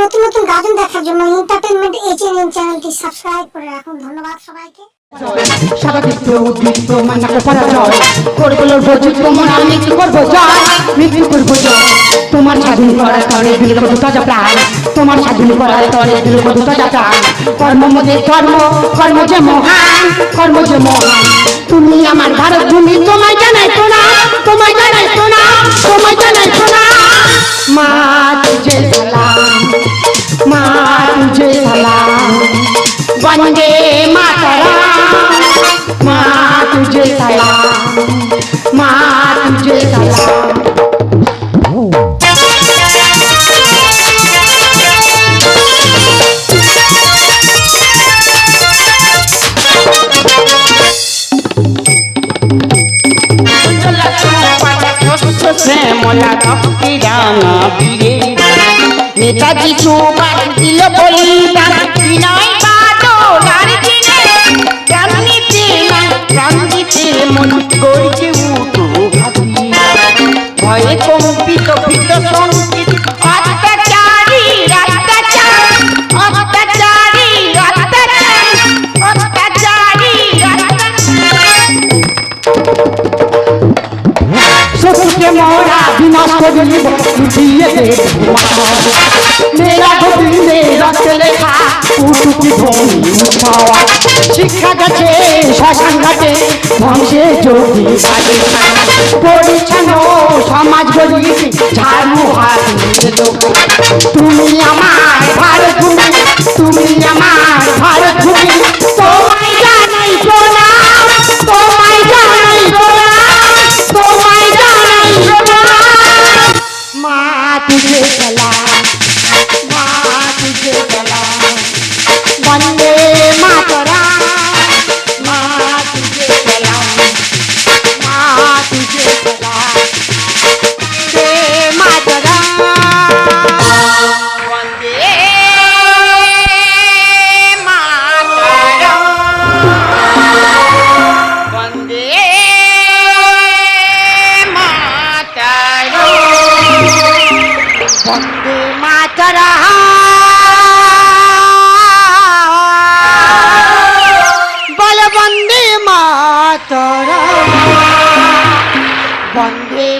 নতুন নতুন গাজন দেখার জন্য এন্টারটেইনমেন্ট এজেন চ্যানেলটি সাবস্ক্রাইব করে রাখুন। ধন্যবাদ সবাইকে। সারাদিত্য উদ্দীপ্ত মান্নাকে পরাজয় করগুলোর বজিত মন আমি কি করবো জয় মৃত্যু করবো জয় তোমার স্বাধীন করার তরে দিল কত তাজা প্রাণ তোমার স্বাধীন করার তরে দিল কত তাজা প্রাণ কর্ম মধ্যে কর্ম যে মহান কর্ম যে মহান তুমি আমার ভারত ভূমি তোমায় জানাই শোনা তোমায় জানাই শোনা তোমায় জানাই শোনা মা তুঝে সালাম মা তুঝে সালাম वंदे मातरम माँ तुझे सलाम माँ तुझे सलाम नेताजी सुभाष दिल बलिदान विनय মন গড়ছে উঠো ভয়ে কম্পিত ভীত সংকিত অত্যাচারী অত্যাচার অত্যাচারী অত্যাচার অত্যাচারী শত্রুকে মোরা বিনাশ করিব লুটিয়ে দেব মেরা গোবিন্দে রক্ত লেখা উঠুকি ভূমি উঠাওয়া শিক্ষা গেছে শ্মশান ঘাটে ধ্বংসে যোগী পরিচ্ছন্ন সমাজ গড়ি ঝাড়ু হাত তুমি আমার ভারত ভূমি তুমি আমার ভারত ভূমি তোমায় জানাই প্রণাম তোমায় জানাই প্রণাম তোমায় জানাই প্রণাম মা তুঝে সালাম মা তুঝে সালাম वंदे मातरम माँ तुझे सलाम माँ तुझे सलाम वंदे मातरम वंदे मातरम वंदे मातरम वंदे मातरम वंदे